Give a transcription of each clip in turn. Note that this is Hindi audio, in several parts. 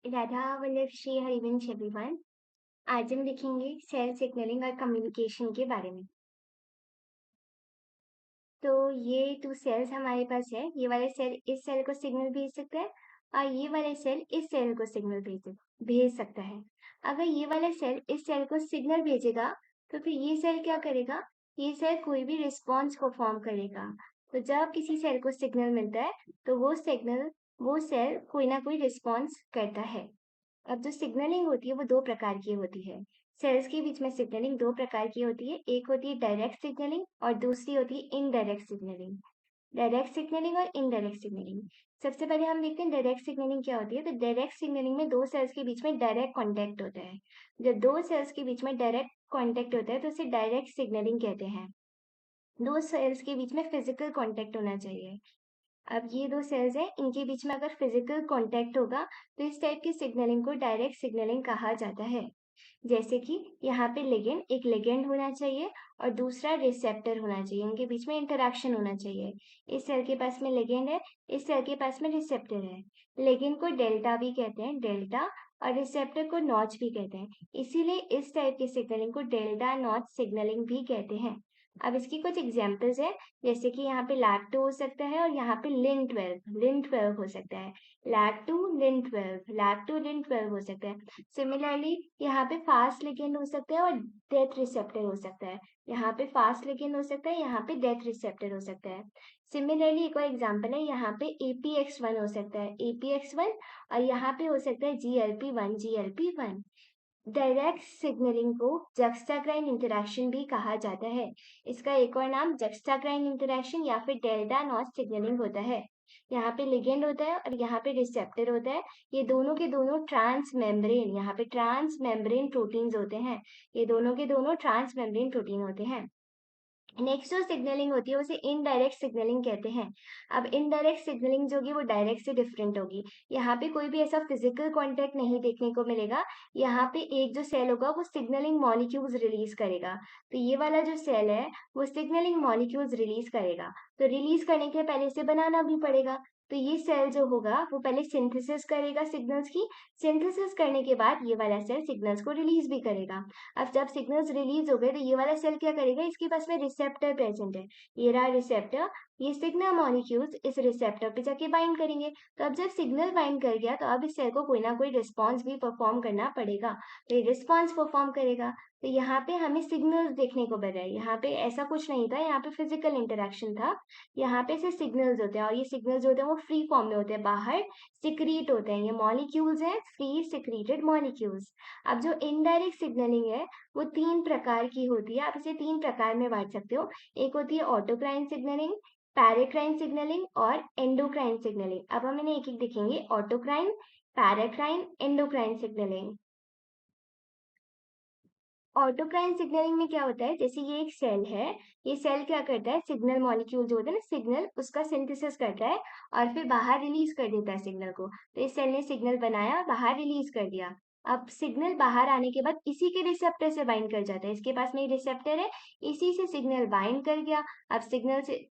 राधा वल्लभ श्री हरिवंश एवरीवन। आज हम लिखेंगे सेल सिग्नलिंग और कम्युनिकेशन के बारे में। तो ये टू सेल्स हमारे पास है। ये वाला सेल इस सेल को सिग्नल भेज सकता है और ये वाला सेल इस सेल को सिग्नल भेज सकता है। अगर ये वाला सेल इस सेल को सिग्नल भेजेगा तो फिर ये सेल क्या करेगा? ये सेल कोई भी रिस्पॉन्स को फॉर्म करेगा। तो जब किसी सेल को सिग्नल मिलता है तो वो सेल कोई ना कोई रिस्पॉन्स करता है। अब जो सिग्नलिंग होती है वो दो प्रकार की होती है। सेल्स के बीच में सिग्नलिंग दो प्रकार की होती है। एक होती है डायरेक्ट सिग्नलिंग और दूसरी होती है इनडायरेक्ट सिग्नलिंग। डायरेक्ट सिग्नलिंग और इनडायरेक्ट सिग्नलिंग। सबसे पहले हम देखते हैं डायरेक्ट सिग्नलिंग क्या होती है। तो डायरेक्ट सिग्नलिंग में दो सेल्स के बीच में डायरेक्ट कॉन्टैक्ट होता है। जब दो सेल्स के बीच में डायरेक्ट कॉन्टैक्ट होता है तो उसे डायरेक्ट सिग्नलिंग कहते हैं। दो सेल्स के बीच में फिजिकल कॉन्टैक्ट होना चाहिए। अब ये दो सेल्स हैं, इनके बीच में अगर फिजिकल कांटेक्ट होगा तो इस टाइप की सिग्नलिंग को डायरेक्ट सिग्नलिंग कहा जाता है। जैसे कि यहाँ पे एक लिगेंड होना चाहिए और दूसरा रिसेप्टर होना चाहिए। इनके बीच में इंटरेक्शन होना चाहिए। इस सेल के पास में लिगेंड है, इस सेल के पास में रिसेप्टर है। लिगेंड को डेल्टा भी कहते हैं, डेल्टा, और रिसेप्टर को नॉच भी कहते हैं। इसीलिए इस टाइप की सिग्नलिंग को डेल्टा नॉच सिग्नलिंग भी कहते हैं। अब इसकी कुछ एग्जांपल्स है, जैसे कि यहाँ पे लैक2 हो सकता है और यहाँ पे लिन12 हो सकता है। लैक2 लिन12 हो सकता है। सिमिलरली यहाँ पे फास्ट लिगेंड हो सकता है और डेथ रिसेप्टर हो सकता है। यहाँ पे फास्ट लिगेंड हो सकता है, यहाँ पे डेथ रिसेप्टर हो सकता है। सिमिलरली एक और एग्जांपल है, यहाँ पे APX1 हो सकता है, APX1, और यहाँ पे हो सकता है GLP1। डायरेक्ट सिग्नलिंग को जक्स्टाक्राइन इंटरैक्शन भी कहा जाता है। इसका एक और नाम जक्स्टाक्राइन इंटरैक्शन या फिर डेल्टा नॉच सिग्नलिंग होता है। यहाँ पे लिगेंड होता है और यहाँ पे रिसेप्टर होता है। ये दोनों के दोनों यहाँ पे ट्रांस मेम्ब्रेन प्रोटीन्स होते हैं। ये दोनों के दोनों ट्रांस मेम्ब्रेन प्रोटीन होते हैं। नेक्स्ट जो सिग्नलिंग होती है उसे इनडायरेक्ट सिग्नलिंग कहते हैं। अब इनडायरेक्ट सिग्नलिंग जो होगी वो डायरेक्ट से डिफरेंट होगी। यहाँ पे कोई भी ऐसा फिजिकल कांटेक्ट नहीं देखने को मिलेगा। यहाँ पे एक जो सेल होगा वो सिग्नलिंग मॉलिक्यूल्स रिलीज करेगा। तो ये वाला जो सेल है वो सिग्नलिंग मॉलिक्यूल्स रिलीज करेगा। तो रिलीज करने के लिए पहले इसे बनाना भी पड़ेगा। तो ये सेल जो होगा वो पहले सिंथेसिस करेगा सिग्नल्स की। सिंथेसिस करने के बाद ये वाला सेल सिग्नल्स को रिलीज भी करेगा। अब जब सिग्नल्स रिलीज हो गए तो ये वाला सेल क्या करेगा? इसके पास में रिसेप्टर प्रेजेंट है, ये रहा रिसेप्टर। ये सिग्नल मॉलिक्यूल्स इस रिसेप्टर पे जाके बाइंड करेंगे। तो अब जब सिग्नल बाइंड कर गया तो अब इस सेल को कोई ना कोई रिस्पॉन्स भी परफॉर्म करना पड़ेगा। तो ये रिस्पॉन्स परफॉर्म करेगा। तो यहाँ पे हमें सिग्नल्स देखने को मिल रहा है। यहाँ पे ऐसा कुछ नहीं था, यहाँ पे फिजिकल इंटरेक्शन था। यहाँ पे से सिग्नल्स होते हैं और ये सिग्नल्स होते हैं वो फ्री फॉर्म में होते हैं, बाहर सिक्रीट होते हैं। ये मॉलिक्यूल्स हैं, फ्री सिक्रीटेड मॉलिक्यूल्स। अब जो इनडायरेक्ट सिग्नलिंग है वो 3 प्रकार की होती है। आप इसे 3 प्रकार में बांट सकते हो। एक होती है ऑटोक्राइन सिग्नलिंग, पैराक्राइन सिग्नलिंग और एंडोक्राइन सिग्नलिंग। अब हम इन्हें एक-एक देखेंगे। Autocrine, paracrine, endocrine signalling. Autocrine signalling में क्या होता है? जैसे ये एक सेल है, ये सेल क्या करता है? सिग्नल मॉलिक्यूल जो होता है ना, सिग्नल, उसका सिंथेसिस करता है और फिर बाहर रिलीज कर देता है सिग्नल को। तो इस सेल ने सिग्नल बनाया, बाहर रिलीज कर दिया। अब सिग्नल बाहर आने के बाद इसी के रिसेप्टर से बाइंड कर जाता है। इसके पास में रिसेप्टर है, इसी से सिग्नल बाइंड कर गया। अब सिग्नल से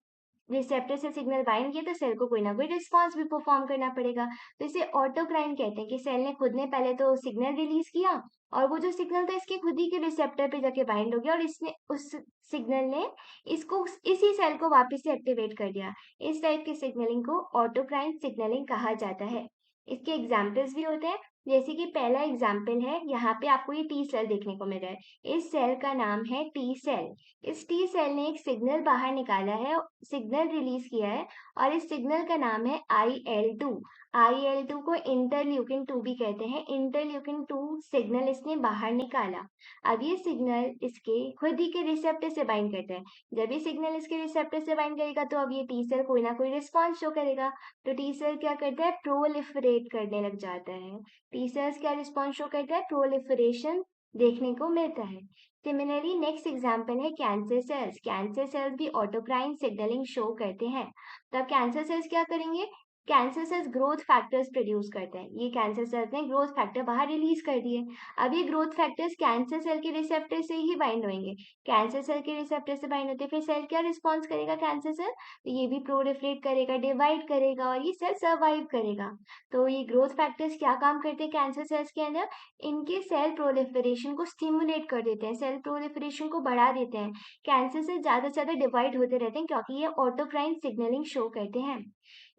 रिसेप्टर से सिग्नल बाइंड किया तो सेल को कोई ना कोई रिस्पॉन्स भी परफॉर्म करना पड़ेगा। तो इसे ऑटोक्राइन कहते हैं कि सेल ने खुद ने पहले तो सिग्नल रिलीज किया और वो जो सिग्नल था इसके खुद ही के रिसेप्टर पे जाके बाइंड हो गया और इसने उस सिग्नल ने इसको इसी सेल को वापस से एक्टिवेट कर दिया। इस टाइप की सिग्नलिंग को ऑटोक्राइन सिग्नलिंग कहा जाता है। इसके एग्जाम्पल्स भी होते हैं, जैसे कि पहला एग्जाम्पल है, यहाँ पे आपको ये टी सेल देखने को मिल रहा है। इस सेल का नाम है टी सेल। इस टी सेल ने एक सिग्नल बाहर निकाला है, सिग्नल रिलीज किया है और इस सिग्नल का नाम है IL-2। IL-2 को इंटरल्यूकिन 2 भी कहते हैं। इंटरल्यूकिन 2 सिग्नल इसने बाहर निकाला। अब ये सिग्नल इसके खुद ही के रिसेप्टर से बाइंड करता है। जब ये सिग्नल इसके रिसेप्टर से बाइंड करेगा तो अब ये टी सेल कोई ना कोई रिस्पॉन्स शो करेगा। तो टी सेल क्या करता है? प्रोलिफरेट करने लग जाता है। टी सेल्स क्या रिस्पॉन्स शो करता है? प्रोलिफरेशन देखने को मिलता है। सिमिलरली नेक्स्ट एग्जाम्पल है कैंसर सेल्स। कैंसर सेल्स भी ऑटोक्राइन सिग्नलिंग शो करते हैं। तब कैंसर सेल्स क्या करेंगे? Cancer cells growth factors produce करते हैं। ये कैंसर सेल्स ने ग्रोथ फैक्टर बाहर रिलीज कर दिए। अब ये ग्रोथ फैक्टर्स कैंसर सेल के रिसेप्टर से ही बाइंड होंगे। कैंसर सेल के रिसेप्टर से बाइंड होते हैं, फिर सेल क्या रिस्पॉन्स करेगा कैंसर सेल? तो ये भी प्रोलिफरेट करेगा, डिवाइड करेगा और ये सेल सर्वाइव करेगा। तो ये ग्रोथ फैक्टर्स क्या काम करते हैं कैंसर सेल्स के अंदर? इनके सेल प्रोलिफरेशन को स्टिमुलेट कर देते हैं, सेल प्रोलिफरेशन को बढ़ा देते हैं। कैंसर सेल ज्यादा से ज्यादा डिवाइड होते रहते हैं क्योंकि ये ऑटोक्राइन सिग्नलिंग शो करते हैं।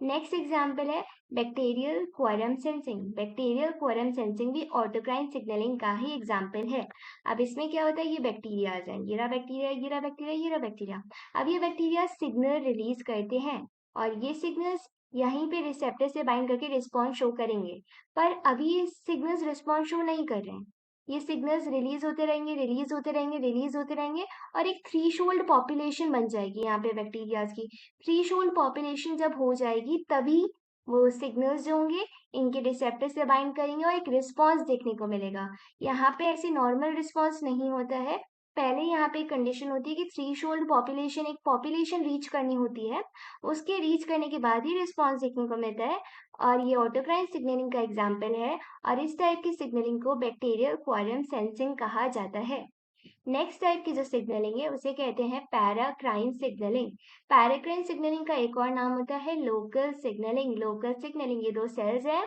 नेक्स्ट एग्जाम्पल है bacterial quorum sensing. Bacterial quorum sensing भी ऑटोक्राइन सिग्नलिंग का ही एग्जाम्पल है। अब इसमें क्या होता है, ये बैक्टीरिया आ जाए, ये रहा बैक्टीरिया, ये रहा बैक्टीरिया, ये रहा बैक्टीरिया। अब ये बैक्टीरिया सिग्नल रिलीज करते हैं और ये सिग्नल्स यहीं पे रिसेप्टर से बाइंड करके रिस्पॉन्स शो करेंगे। पर अभी ये सिग्नल्स रिस्पॉन्स शो नहीं कर रहे हैं, ये सिग्नल्स रिलीज होते रहेंगे, रिलीज होते रहेंगे, रिलीज होते रहेंगे और एक थ्रीशोल्ड पॉपुलेशन बन जाएगी यहाँ पे बैक्टीरियाज की। थ्रीशोल्ड पॉपुलेशन जब हो जाएगी तभी वो सिग्नल्स जो होंगे इनके रिसेप्टर से बाइंड करेंगे और एक रिस्पॉन्स देखने को मिलेगा। यहाँ पे ऐसे नॉर्मल रिस्पॉन्स नहीं होता है। पहले यहाँ पे एक कंडीशन होती है कि थ्रीशोल्ड पॉपुलेशन, एक पॉपुलेशन रीच करनी होती है, उसके रीच करने के बाद ही रिस्पॉन्स देखने को मिलता है। और ये ऑटोक्राइन सिग्नलिंग का एग्जाम्पल है और इस टाइप की सिग्नलिंग को बैक्टीरियल क्वारम सेंसिंग कहा जाता है। नेक्स्ट टाइप की जो सिग्नलिंग है उसे कहते हैं पैराक्राइन सिग्नलिंग। पैराक्राइन सिग्नलिंग का एक और नाम होता है लोकल सिग्नलिंग। लोकल सिग्नलिंग, ये दो सेल्स है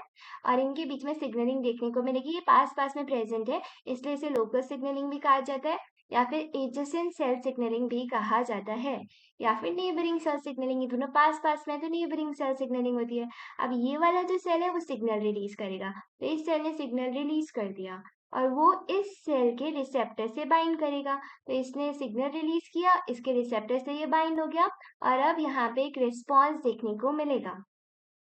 और इनके बीच में सिग्नलिंग देखने को मिलेगी, ये पास पास में प्रेजेंट है, इसलिए इसे लोकल सिग्नलिंग भी कहा जाता है या फिर एडजेसेंट सेल सिग्नलिंग भी कहा जाता है या फिर नेबरिंग सेल सिग्नलिंग। ये दोनों पास पास में, तो नेबरिंग सेल सिग्नलिंग होती है। अब ये वाला जो सेल है वो सिग्नल रिलीज करेगा, तो इस सेल ने सिग्नल रिलीज कर दिया और वो इस सेल के रिसेप्टर से बाइंड करेगा। तो इसने सिग्नल रिलीज किया, इसके रिसेप्टर से ये बाइंड हो गया और अब यहाँ पे एक रिस्पॉन्स देखने को मिलेगा।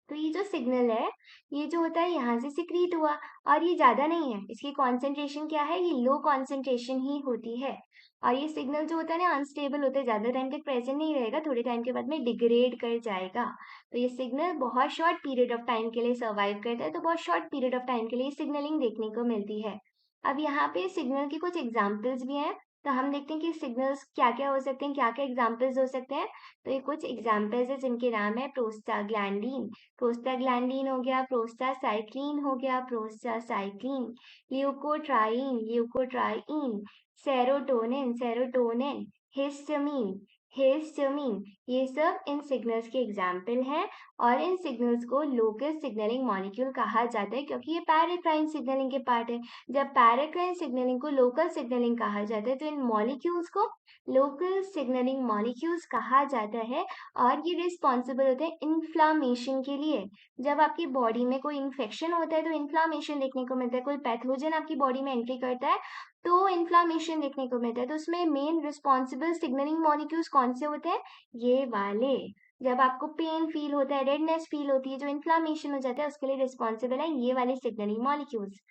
तो ये जो सिग्नल है, ये जो होता है यहाँ से सिक्रीट हुआ और ये ज्यादा नहीं है, इसकी कॉन्सेंट्रेशन क्या है, ये लो कॉन्सेंट्रेशन ही होती है। और ये सिग्नल जो होता है ना अनस्टेबल होता है, ज्यादा टाइम तक प्रेजेंट नहीं रहेगा, थोड़े टाइम के बाद में डिग्रेड कर जाएगा। तो ये सिग्नल बहुत शॉर्ट पीरियड ऑफ टाइम के लिए सर्वाइव करता है, तो बहुत शॉर्ट पीरियड ऑफ टाइम के लिए सिग्नलिंग देखने को मिलती है। अब यहाँ पे सिग्नल की कुछ एग्जाम्पल्स भी हैं, तो हम देखते हैं कि सिग्नल्स क्या क्या हो सकते हैं, क्या क्या एग्जाम्पल्स हो सकते हैं। तो ये कुछ एग्जाम्पल्स है जिनके नाम है प्रोस्टाग्लैंडीन। प्रोस्टाग्लैंडीन हो गया, प्रोस्टासाइक्लिन हो गया, prostacyclin, leukotriene, leukotriene, serotonin, serotonin, histamine, histamine. ये सब इन सिग्नल्स के एग्जाम्पल हैं और इन सिग्नल्स को लोकल सिग्नलिंग मॉलिक्यूल कहा जाता है क्योंकि ये पैराक्राइन सिग्नलिंग के पार्ट है। जब पैराक्राइन सिग्नलिंग को लोकल सिग्नलिंग कहा जाता है तो इन मॉलिक्यूल्स को लोकल सिग्नलिंग मॉलिक्यूल्स कहा जाता है और ये रिस्पॉन्सिबल होते हैं इन्फ्लामेशन के लिए। जब आपकी बॉडी में कोई इन्फेक्शन होता है तो इन्फ्लामेशन देखने को मिलता है, कोई पैथोजन आपकी बॉडी में एंट्री करता है तो इन्फ्लामेशन देखने को मिलता है। तो उसमें मेन रिस्पॉन्सिबल सिग्नलिंग मॉलिक्यूल्स कौन से होते हैं, ये वाले। जब आपको पेन फील होता है, रेडनेस फील होती है, जो इन्फ्लामेशन हो जाता है, उसके लिए रिस्पॉन्सिबल है ये वाले signalling molecules.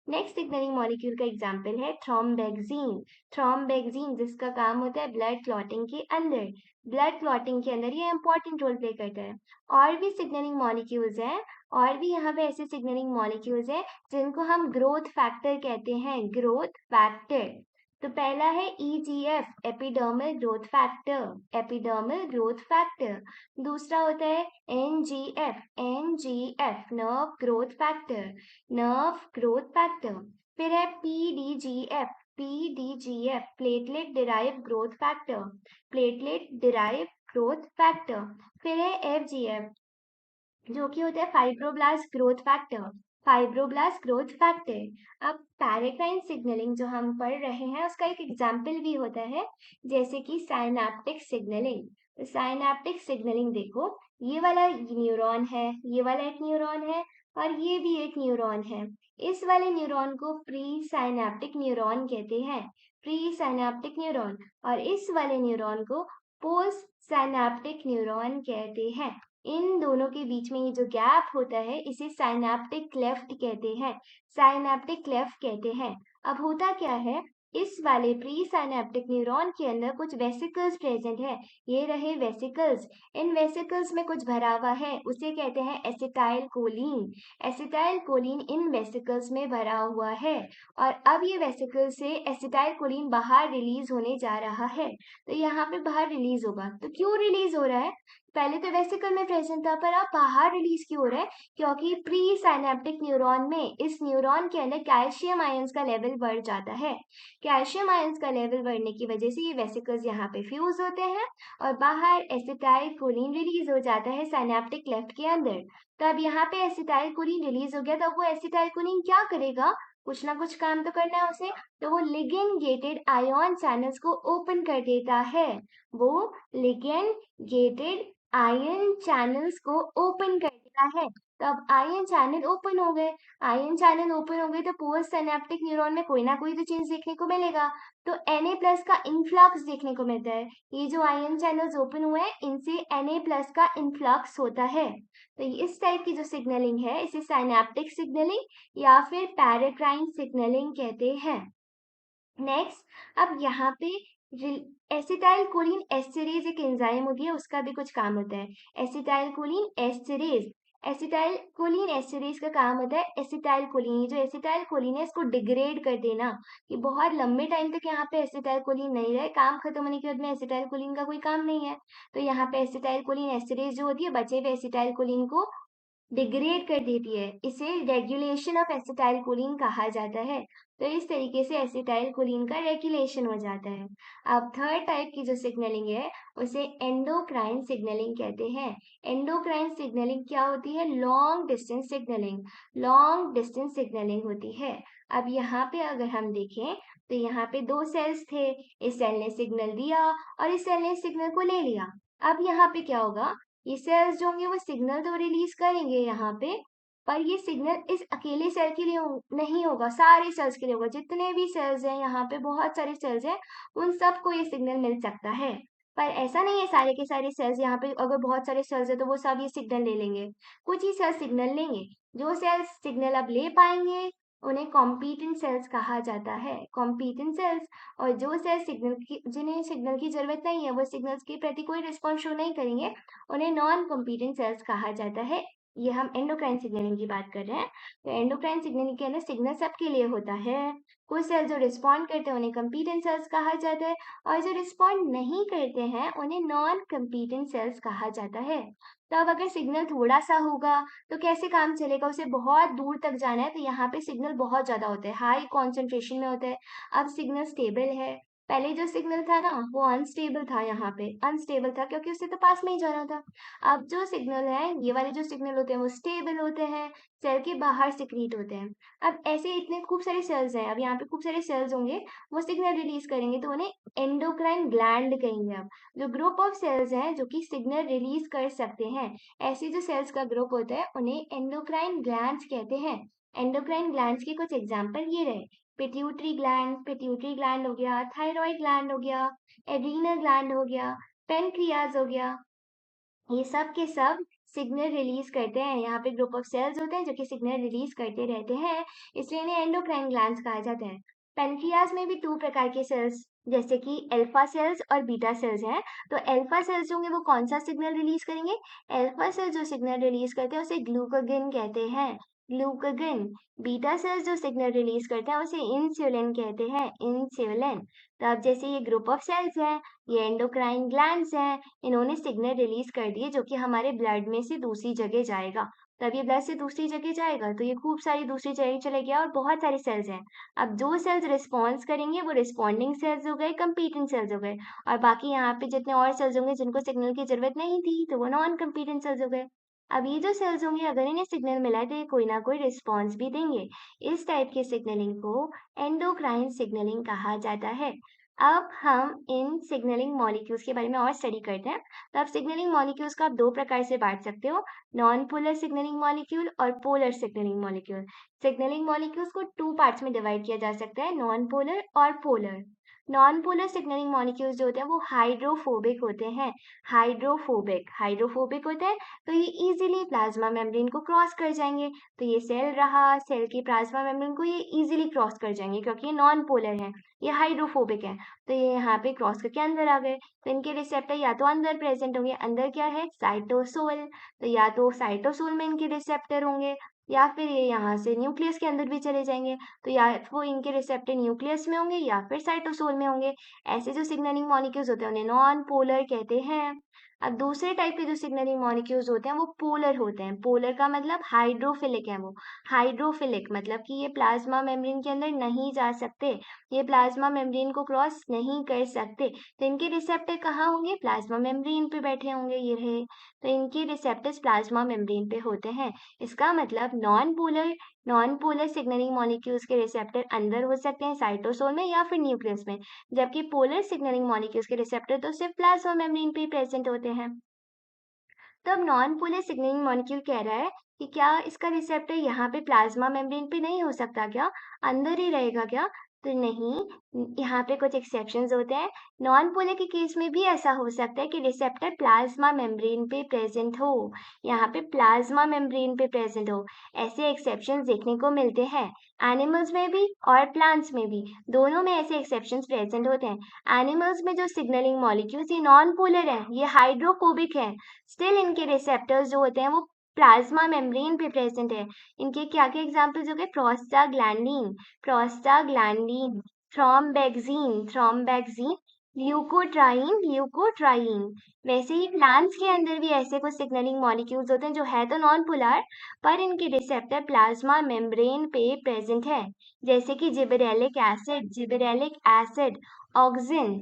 Next signalling molecule का एग्जाम्पल है थ्रोम्बेक्सिन। थ्रोम्बेक्सिन जिसका काम होता है ब्लड क्लॉटिंग के अंदर, ब्लड क्लॉटिंग के अंदर ये इंपॉर्टेंट रोल प्ले करता है। और भी सिग्नलिंग मॉलिक्यूल्स हैं, और भी यहाँ पे ऐसे सिग्नलिंग मॉलिक्यूल्स हैं जिनको हम ग्रोथ फैक्टर कहते हैं, ग्रोथ फैक्टर। तो पहला है EGF, epidermal growth factor, epidermal growth factor. दूसरा होता है NGF, NGF, nerve growth factor, nerve growth factor. फिर है PDGF, PDGF, platelet derive growth factor, platelet derive growth factor. फिर है FGF जो कि होता है fibroblast growth factor, fibroblast growth factor. अब पैराक्राइन सिग्नलिंग जो हम पढ़ रहे हैं उसका एक एग्जाम्पल भी होता है जैसे कि साइनैप्टिक सिग्नलिंग। तो साइनैप्टिक सिग्नलिंग देखो, ये वाला न्यूरॉन है, ये वाला एक न्यूरॉन है और ये भी एक न्यूरॉन है। इस वाले न्यूरॉन को प्री साइनैप्टिक न्यूरॉन कहते हैं, प्री साइनैप्टिक न्यूरॉन। और इस वाले न्यूरॉन को पोस्ट साइनैप्टिक न्यूरॉन कहते हैं। इन दोनों के बीच में ये जो गैप होता है इसे साइनैप्टिक क्लेफ्ट कहते हैं, साइनैप्टिक क्लेफ्ट कहते हैं। अब होता क्या है, इस वाले प्री साइनैप्टिक न्यूरॉन के अंदर कुछ वेसिकल्स प्रेजेंट है, ये रहे वेसिकल्स। इन वेसिकल्स में कुछ भरा हुआ है, उसे कहते हैं एसिटाइल कोलिन। एसिटाइल कोलिन इन वेसिकल्स में भरा हुआ है और अब ये वेसिकल से एसिटाइल कोलिन बाहर रिलीज होने जा रहा है। तो यहाँ पे बाहर रिलीज होगा, तो क्यों रिलीज हो रहा है, पहले तो वेसिकल में प्रेजेंट था, पर अब बाहर रिलीज क्यों हो रहा है? क्योंकि प्री साइनेप्टिक न्यूरॉन में इस न्यूरॉन के अंदर कैल्शियम आयंस का लेवल बढ़ जाता है। कैल्शियम आयंस का लेवल बढ़ने की वजह से ये वेसिकल्स यहाँ पे फ्यूज होते हैं और बाहर एसिटाइल कोलिन रिलीज हो जाता है साइनेप्टिक लेफ्ट के अंदर। तब यहाँ पे एसिटाइल कोलिन रिलीज हो गया, तो वो एसिटाइल कोलिन क्या करेगा? कुछ ना कुछ काम तो करना है उसे, तो वो लिगेंड गेटेड आयन चैनल्स को ओपन कर देता है। वो लिगेंड गेटेड आयन चैनल्स को ओपन कर देता है। तब आयन चैनल ओपन हो गए। आयन चैनल ओपन हो गए तो पोस्ट सिनेप्टिक न्यूरॉन में कोई ना कोई तो चेंज देखने को मिलेगा। तो Na+ का इनफ्लक्स देखने को मिलता है। ये जो आयन चैनल्स ओपन हुए हैं, इनसे Na+ का इनफ्लक्स होता है। तो इस टाइप की जो सिग्नलिंग है, इसे साइनेप्टिक सिग्नलिंग या फिर पैराक्राइन सिग्नलिंग कहते हैं। नेक्स्ट, अब यहाँ पे एसिटाइल कोलिन एस्टरेज एक एंजाइम होती है, उसका भी कुछ काम होता है। Acetyl choline esterase, acetyl choline esterase का काम होता है एसिटाइल कोलिन, ये जो एसिटाइल कोलिन है इसको डिग्रेड कर देना। कि बहुत लंबे टाइम तक यहाँ पे एसिटाइल कोलिन नहीं रहे, काम खत्म होने के बाद में एसिटाइल कोलिन का कोई काम नहीं है, तो यहाँ पे एसिटाइल कोलिन एस्टरेज जो होती है बचे हुए एसिटाइल कोलिन को डिग्रेड कर देती है। इसे रेगुलेशन ऑफ एसिटाइल कोलिन कहा जाता है। तो इस तरीके से एसिटाइल कोलिन का रेगुलेशन हो जाता है। अब थर्ड टाइप की जो सिग्नलिंग है उसे एंडोक्राइन सिग्नलिंग कहते हैं। एंडोक्राइन सिग्नलिंग क्या होती है? Long distance signalling, long distance signalling होती है। अब यहाँ पे अगर हम देखें तो यहाँ पे दो सेल्स थे, इस सेल ने सिग्नल दिया और इस सेल ने सिग्नल को ले लिया। अब यहाँ पे क्या होगा? ये सेल्स जो होंगे वो सिग्नल तो रिलीज करेंगे यहाँ पे, पर ये सिग्नल इस अकेले सेल के लिए नहीं होगा, सारे सेल्स के लिए होगा। जितने भी सेल्स हैं यहाँ पे, बहुत सारे सेल्स हैं, उन सबको ये सिग्नल मिल सकता है। पर ऐसा नहीं है सारे के सारे सेल्स यहाँ पे, अगर बहुत सारे सेल्स है तो वो सब ये सिग्नल ले लेंगे। कुछ ही सेल्स सिग्नल लेंगे। जो सेल्स सिग्नल अब ले पाएंगे उन्हें कॉम्पिटेंट सेल्स कहा जाता है, कॉम्पिटेंट सेल्स। और जो सेल्स जिन्हें सिग्नल की जरूरत नहीं है, वो सिग्नल्स के प्रति कोई रिस्पॉन्स शो नहीं करेंगे, उन्हें नॉन कॉम्पिटेंट सेल्स कहा जाता है। ये हम एंडोक्राइन सिग्नलिंग की बात कर रहे हैं। तो एंडोक्राइन सिग्नलिंग के अंदर सिग्नल सबके लिए होता है। कुछ सेल्स जो रिस्पॉन्ड करते हैं उन्हें कम्पीटेंट सेल्स कहा जाता है, और जो रिस्पॉन्ड नहीं करते हैं उन्हें नॉन कम्पीटेंट सेल्स कहा जाता है। तो अब अगर सिग्नल थोड़ा सा होगा तो कैसे काम चलेगा? उसे बहुत दूर तक जाना है, तो यहाँ पे सिग्नल बहुत ज्यादा होता है, हाई कॉन्सेंट्रेशन में होता है। अब सिग्नल स्टेबल है। पहले जो सिग्नल था ना वो अनस्टेबल था, यहाँ पे अनस्टेबल था क्योंकि उससे तो पास में ही जाना था। अब जो सिग्नल है, ये वाले जो सिग्नल होते हैं वो स्टेबल होते हैं, सेल के बाहर सिक्रीट होते हैं। अब ऐसे इतने खूब सारे सेल्स हैं, अब यहाँ पे खूब सारे सेल्स होंगे, वो सिग्नल रिलीज करेंगे तो उन्हें एंडोक्राइन ग्लैंड कहेंगे। अब जो ग्रुप ऑफ सेल्स हैं जो कि सिग्नल रिलीज कर सकते हैं, ऐसे जो सेल्स का ग्रुप होता है उन्हें एंडोक्राइन ग्लैंड्स कहते हैं। एंडोक्राइन ग्लैंड्स के कुछ एग्जाम्पल ये रहे, पिट्यूटरी ग्लैंड हो गया, थायराइड ग्लैंड हो गया, एड्रीनल ग्लैंड हो गया, पेनक्रियाज हो गया। ये सब के सब सिग्नल रिलीज करते हैं। यहाँ पे ग्रुप ऑफ सेल्स होते हैं जो कि सिग्नल रिलीज करते रहते हैं, इसलिए इन्हें एंडोक्राइन ग्लैंड्स कहा जाता है। पेनक्रियाज में भी 2 प्रकार के सेल्स जैसे कि अल्फा सेल्स और बीटा सेल्स हैं। तो अल्फा सेल्स जो होंगे वो कौन सा सिग्नल रिलीज करेंगे? अल्फा सेल्स जो सिग्नल रिलीज करते हैं उसे ग्लूकागिन कहते हैं, ग्लूकागिन। बीटा सेल्स जो सिग्नल रिलीज करते हैं उसे इंसुलिन कहते हैं, इंसुलिन। तो अब जैसे ये ग्रुप ऑफ सेल्स हैं, ये एंडोक्राइन ग्लैंड्स हैं, इन्होंने सिग्नल रिलीज कर दिए जो कि हमारे ब्लड में से दूसरी जगह जाएगा। तब ये ब्लड से दूसरी जगह जाएगा तो ये खूब सारी दूसरी जगह चले गया और बहुत सारे सेल्स हैं। अब जो सेल्स रिस्पॉन्स करेंगे वो रिस्पॉन्डिंग सेल्स हो गए, कंपीटेंट सेल्स हो गए, और बाकी यहाँ पे जितने और सेल्स होंगे जिनको सिग्नल की जरूरत नहीं थी तो वो नॉन कंपीटेंट सेल्स हो गए। अब ये जो सेल्स होंगे अगर इन्हें सिग्नल मिला है तो ये कोई ना कोई रिस्पॉन्स भी देंगे। इस टाइप के सिग्नलिंग को एंडोक्राइन सिग्नलिंग कहा जाता है। अब हम इन सिग्नलिंग मॉलिक्यूल्स के बारे में और स्टडी करते हैं। तो आप सिग्नलिंग मॉलिक्यूल्स को आप 2 प्रकार से बांट सकते हो, नॉन पोलर सिग्नलिंग मॉलिक्यूल और polar signalling molecule. Signalling molecules को 2 पार्ट्स में डिवाइड किया जा सकता है, नॉन पोलर और polar. Non polar signalling molecules जो होते हैं वो हाइड्रोफोबिक होते हैं, हाइड्रोफोबिक होते हैं, तो ये इजीली प्लाज्मा मेम्ब्रेन को क्रॉस कर जाएंगे। तो ये सेल रहा, सेल की प्लाज्मा मेम्ब्रेन को ये इजीली क्रॉस कर जाएंगे क्योंकि ये नॉन पोलर है, ये हाइड्रोफोबिक है। तो ये यहाँ पे क्रॉस करके अंदर आ गए, तो इनके रिसेप्टर या तो अंदर प्रेजेंट होंगे, अंदर क्या है? साइटोसोल। तो या तो साइटोसोल में इनके रिसेप्टर होंगे या फिर ये यहाँ से न्यूक्लियस के अंदर भी चले जाएंगे, तो या वो इनके रिसेप्टर न्यूक्लियस में होंगे या फिर साइटोसोल में होंगे। ऐसे जो सिग्नलिंग मॉलिक्यूल्स होते हैं उन्हें नॉन पोलर कहते हैं। अब दूसरे टाइप के जो सिग्नलिंग मॉलिक्यूल्स होते हैं वो पोलर होते हैं। पोलर का मतलब हाइड्रोफिलिक है वो। हाइड्रोफिलिक मतलब कि ये प्लाज्मा मेम्ब्रेन के अंदर नहीं जा सकते, ये प्लाज्मा मेम्ब्रेन को क्रॉस नहीं कर सकते। तो इनके रिसेप्टर कहाँ होंगे? प्लाज्मा मेम्ब्रेन पे बैठे होंगे, ये रहे। तो इनके रिसेप्टर्स प्लाज्मा मेम्ब्रेन पे होते हैं। इसका मतलब नॉन पोलर सिग्नलिंग मॉलिक्यूल्स के रिसेप्टर अंदर हो सकते हैं साइटोसोल में या फिर न्यूक्लियस में, जबकि पोलर सिग्नलिंग मॉलिक्यूल्स के रिसेप्टर तो सिर्फ प्लाज्मा मेम्ब्रेन पे ही प्रेजेंट होते हैं। तो अब नॉन पोलर सिग्नलिंग मॉलिक्यूल कह रहा है कि क्या इसका रिसेप्टर यहाँ पे प्लाज्मा मेम्ब्रेन पे नहीं हो सकता क्या? अंदर ही रहेगा क्या? तो नहीं, यहाँ पे कुछ एक्सेप्शंस होते हैं। नॉन पोलर के केस में भी ऐसा हो सकता है कि रिसेप्टर प्लाज्मा मेम्ब्रेन पे प्रेजेंट हो, यहाँ पे प्लाज्मा मेम्ब्रेन पे प्रेजेंट हो। ऐसे एक्सेप्शंस देखने को मिलते हैं एनिमल्स में भी और प्लांट्स में भी, दोनों में ऐसे एक्सेप्शंस प्रेजेंट होते हैं। एनिमल्स में जो सिग्नलिंग मॉलिक्यूल्स ये नॉन पोलर है, ये हाइड्रोफोबिक है, स्टिल इनके रिसेप्टर्स जो होते हैं वो प्लाज्मा मेम्ब्रेन पे प्रेजेंट है। इनके क्या क्या एग्जांपल्स हो गए? Prostaglandin, thromboxane, leukotriene. वैसे ही प्लांट्स के अंदर भी ऐसे कुछ सिग्नलिंग मॉलिक्यूल्स होते हैं जो है तो नॉन पोलर, पर इनके रिसेप्टर प्लाज्मा मेम्ब्रेन पे प्रेजेंट है, जैसे कि जिबरेलिक एसिड, ऑक्सिन,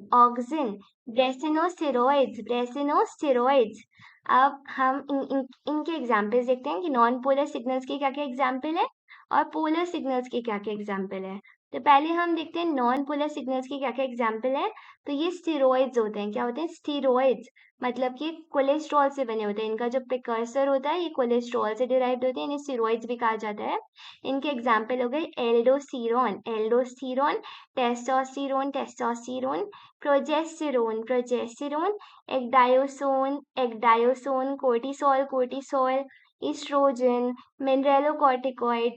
ब्रेसिनोस्टेरॉइड्स। अब हम इनके एग्जाम्पल्स देखते हैं कि नॉन पोलर सिग्नल्स के क्या क्या एग्जाम्पल है और पोलर सिग्नल्स के क्या क्या एग्जाम्पल है। तो पहले हम देखते हैं नॉन पोलर सिग्नल्स के क्या क्या एग्जाम्पल है। तो ये स्टीरॉइड्स होते हैं। क्या होते हैं? स्टीरॉइड्स मतलब कि कोलेस्ट्रॉल से बने होते हैं। इनका जो प्रिकर्सर होता है ये कोलेस्ट्रॉल से डिराइव्ड होते हैं, इन्हें स्टीरॉइड्स भी कहा जाता है। इनके एग्जाम्पल हो गए aldosterone, testosterone, progesterone, ecdysone, cortisol, estrogen, mineralocorticoid,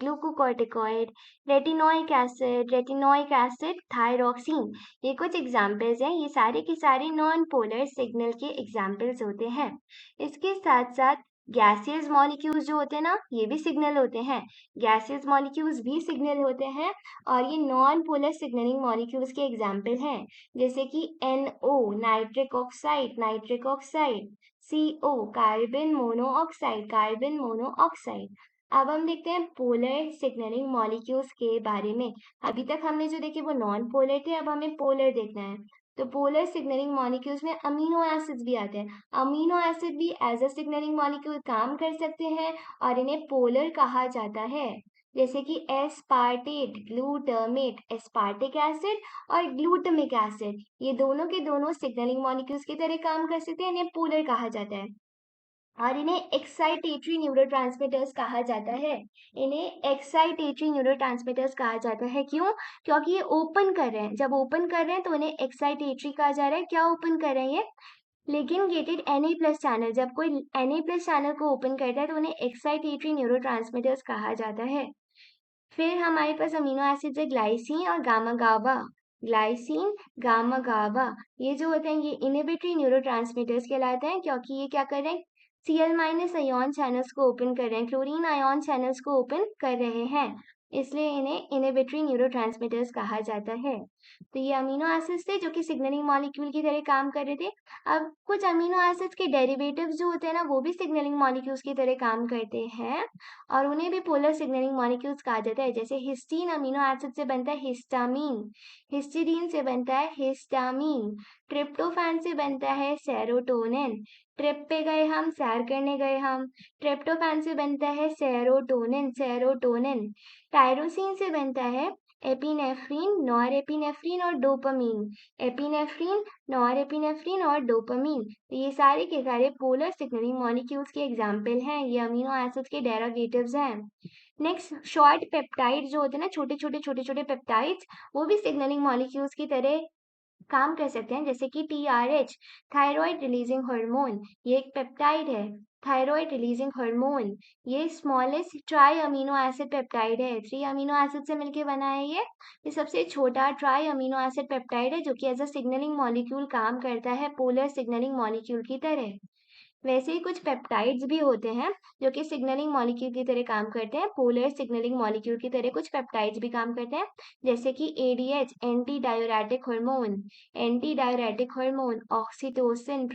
glucocorticoid, retinoic acid, thyroxine. ये कुछ एग्जाम्पल्स हैं। ये सारे के सारे नॉन पोलर सिग्नल के एग्जाम्पल्स होते हैं। इसके साथ साथ गैसियस मॉलिक्यूल्स जो होते हैं ना, ये भी सिग्नल होते हैं। गैसियस मॉलिक्यूल्स भी सिग्नल होते हैं और ये नॉन पोलर सिग्नलिंग मॉलिक्यूल्स के एग्जाम्पल हैं, जैसे कि NO nitric oxide, CO carbon monoxide. अब हम देखते हैं पोलर सिग्नलिंग मॉलिक्यूल्स के बारे में। अभी तक हमने जो देखे वो नॉन पोलर थे, अब हमें पोलर देखना है। तो पोलर सिग्नलिंग मॉलिक्यूल्स में अमीनो एसिड्स भी आते हैं। अमीनो एसिड भी एज अ सिग्नलिंग मॉलिक्यूल काम कर सकते हैं और इन्हें पोलर कहा जाता है, जैसे कि एस्पार्टिक एसिड और ग्लूटामिक एसिड, ये दोनों के दोनों सिग्नलिंग मॉलिक्यूल्स की तरह काम कर सकते हैं, इन्हें पोलर कहा जाता है। और इन्हें एक्साइटेटरी न्यूरोट्रांसमीटर्स कहा जाता है। क्यों? क्योंकि ये ओपन कर रहे हैं। जब ओपन कर रहे हैं तो इन्हें एक्साइटेटरी कहा जा रहा है। क्या ओपन कर रहे हैं ये? Ligand gated Na+ channel. जब कोई Na+ चैनल को ओपन करता है तो उन्हें एक्साइटेटरी न्यूरोट्रांसमीटर्स कहा जाता है। फिर हमारे पास अमीनो एसिड्स है ग्लाइसिन और गामा गाबा। ये जो होते हैं ये इनहिबिटरी न्यूरोट्रांसमीटर्स कहलाते हैं, क्योंकि ये क्या कर रहे हैं? Cl- आयोन चैनल्स को ओपन कर रहे हैं, क्लोरीन आयोन चैनल्स को ओपन कर रहे हैं, इसलिए इन्हें इनहिबिटरी न्यूरोट्रांसमीटर्स कहा जाता है। तो ये अमीनो एसिड्स थे जो कि सिग्नलिंग मॉलिक्यूल की तरह काम कर रहे थे। अब कुछ अमीनो एसिड्स के डेरिवेटिव्स जो होते हैं ना, वो भी सिग्नलिंग मॉलिक्यूल्स की तरह काम करते हैं और उन्हें भी पोलर सिग्नलिंग मॉलिक्यूल्स कहा जाता है। जैसे हिस्टीन अमीनो एसिड से बनता है हिस्टामीन, हिस्टीडीन से बनता है हिस्टामीन, ट्रिप्टोफैन से बनता है सेरोटोनिन। ट्रिप पे गए हम, सैर करने गए हम, ट्रिप्टोफैन से बनता है सेरोटोनिन। टायरोसिन से बनता है एपिनेफ्रिन, नॉरएपिनेफ्रिन और डोपामीन। एपिनेफ्रिन, नॉरएपिनेफ्रिन और डोपामीन, तो ये सारे के सारे पोलर सिग्नलिंग मॉलिक्यूल्स के एग्जाम्पल हैं। ये अमीनो एसिड्स के डेरिवेटिव्स हैं। नेक्स्ट, शॉर्ट पेप्टाइड जो होते हैं ना, छोटे छोटे पेप्टाइड्स, वो भी सिग्नलिंग मॉलिक्यूल्स की तरह काम कर सकते हैं, जैसे कि TRH, थायराइड रिलीजिंग हार्मोन, ये एक पेप्टाइड है। थायराइड रिलीजिंग हार्मोन, ये smallest try amino acid peptide है, 3 अमीनो एसिड से मिलकर बना है ये सबसे छोटा ट्राई अमीनो एसिड पेप्टाइड है जो कि एज अ सिग्नलिंग मॉलिक्यूल काम करता है, पोलर सिग्नलिंग मॉलिक्यूल की तरह। वैसे ही कुछ पेप्टाइड्स भी होते हैं जो कि सिग्नलिंग मॉलिक्यूल की तरह काम करते हैं, पोलर सिग्नलिंग मॉलिक्यूल की तरह कुछ पेप्टाइड्स भी काम करते हैं, जैसे कि ADH anti diuretic hormone, oxytocin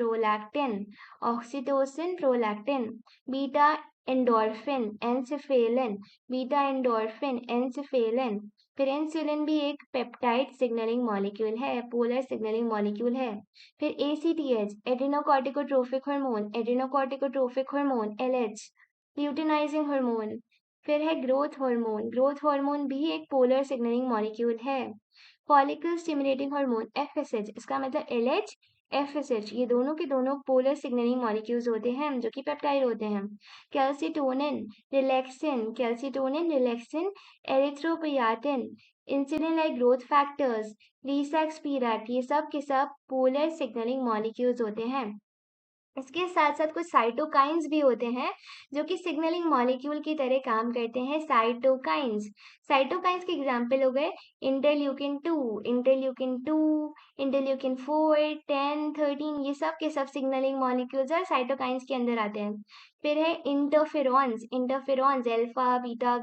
prolactin, beta endorphin, फिर इंसुलिन भी एक पेप्टाइड सिग्नलिंग मॉलिक्यूल है, पोलर सिग्नलिंग मॉलिक्यूल है। फिर ACTH adrenocorticotrophic hormone LH, luteinizing hormone. फिर है ग्रोथ हार्मोन भी एक पोलर सिग्नलिंग मॉलिक्यूल है। फॉलिकल स्टिमुलेटिंग हार्मोन एफएसएच, इसका मतलब एलएच एफएसएच, ये दोनों के दोनों पोलर सिग्नलिंग मॉलिक्यूल्स होते हैं जो कि पेप्टाइड होते हैं। Calcitonin, erythropoietin, insulin like growth factors, रीसैक्सपीरेट, ये सब के सब पोलर सिग्नलिंग मॉलिक्यूल्स होते हैं। इसके साथ साथ कुछ साइटोकाइंस भी होते हैं जो कि सिग्नलिंग मॉलिक्यूल की तरह काम करते हैं। साइटोकाइंस के एग्जाम्पल हो गए इंटरल्यूकिन 4, 10, 13, ये सब के सब सिग्नलिंग मॉलिक्यूल्स और साइटोकाइंस के अंदर आते हैं। फिर है इंटरफेरॉन्स अल्फा बीटा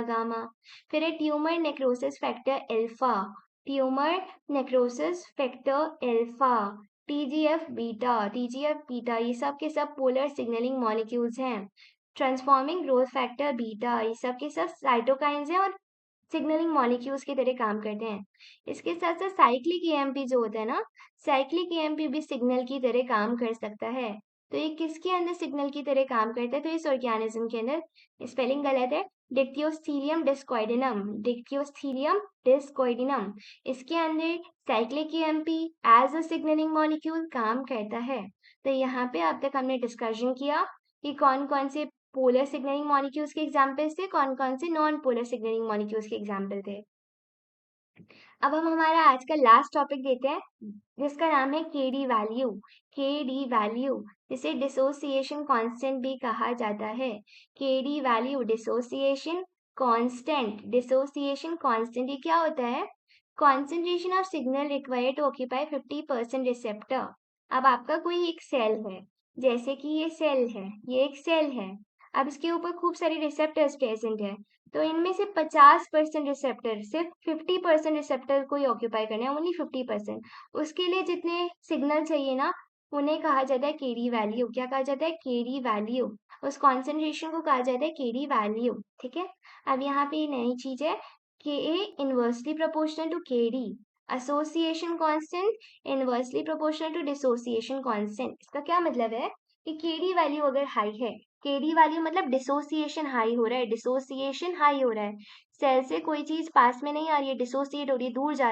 गामा। फिर है tumour necrosis factor alpha, TGF beta, ये सब के सब पोलर सिग्नलिंग मॉलिक्यूल्स हैं। ट्रांसफॉर्मिंग ग्रोथ फैक्टर बीटा, ये सब के सब साइटोकाइंस हैं और सिग्नलिंग मॉलिक्यूल्स की तरह काम करते हैं। इसके साथ साथ साइक्लिक ईएमपी जो होता है ना, साइक्लिक ईएमपी भी सिग्नल की तरह काम कर सकता है। तो ये किसके अंदर सिग्नल की तरह काम करता है? तो इस ऑर्गेनिज्म के अंदर। स्पेलिंग गलत है, डिक्टियोस्थीलियम डिस्कोइडिनम, इसके अंदर cyclic AMP as a signalling molecule काम करता है। तो यहाँ पे अब तक हमने डिस्कशन किया कि कौन कौन से पोलर सिग्नलिंग मॉलिक्यूल्स के एग्जाम्पल्स थे, कौन कौन से नॉन पोलर सिग्नलिंग मॉलिक्यूल्स के एग्जाम्पल थे। अब हम हमारा आज का लास्ट टॉपिक देते हैं जिसका नाम है के डी वैल्यू, जिसे डिसोसिएशन कांस्टेंट भी कहा जाता है। के डी वैल्यू डिसोसिएशन कांस्टेंट, ये क्या होता है? Concentration of signal required to occupy 50% receptor. अब आपका कोई एक सेल है, जैसे कि ये एक सेल है। अब इसके ऊपर खूब सारे रिसेप्टर्स प्रेजेंट है, तो इनमें से 50% रिसेप्टर, सिर्फ 50% रिसेप्टर को ही ऑक्यूपाई करना है, ओनली 50%। उसके लिए जितने सिग्नल चाहिए ना, उन्हें कहा जाता है केडी वैल्यू। क्या कहा जाता है? KD value. उस कॉन्सेंट्रेशन को कहा जाता है केडी वैल्यू। ठीक है। अब यहाँ पे नई चीज है, के inversely proportional to KD, association constant inversely proportional to dissociation constant. इसका क्या मतलब है कि केडी वैल्यू अगर हाई है, केडी वैल्यू मतलब डिसोसिएशन हाई हो रहा है, सेल से कोई चीज पास में नहीं आ रही है, डिसोसिएट हो रही है, दूर जा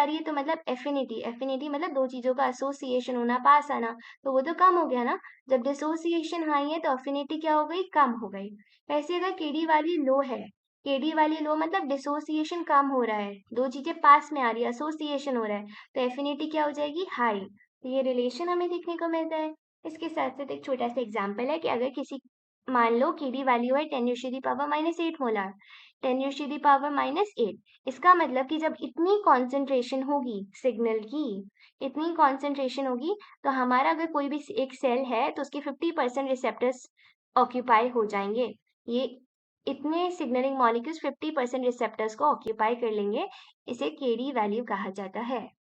रही है, तो मतलब एफिनिटी मतलब दो चीजों का एसोसिएशन होना, पास आना, तो वो तो कम हो गया ना। जब डिसोसिएशन हाई है तो अफिनिटी क्या हो गई? कम हो गई। वैसे अगर केडी वैल्यू लो है, केडी वैल्यू लो मतलब डिसोसिएशन कम हो रहा है, दो चीजें पास में आ रही है, एसोसिएशन हो रहा है, तो एफिनिटी क्या हो जाएगी? हाई। तो ये रिलेशन हमें देखने को मिलता है। इसके साथ साथ एक छोटा सा एग्जाम्पल है कि अगर किसी, मान लो केडी वैल्यू है 10⁻⁻⁸ मोलार, 10⁻⁻8, इसका मतलब कि जब इतनी कॉन्सेंट्रेशन होगी सिग्नल की, इतनी कॉन्सेंट्रेशन होगी, तो हमारा अगर कोई भी एक सेल है तो उसके 50% रिसेप्टर्स ऑक्यूपाई हो जाएंगे। ये इतने सिग्नलिंग मॉलिक्यूल्स 50% रिसेप्टर्स को ऑक्यूपाई कर लेंगे, इसे केडी वैल्यू कहा जाता है।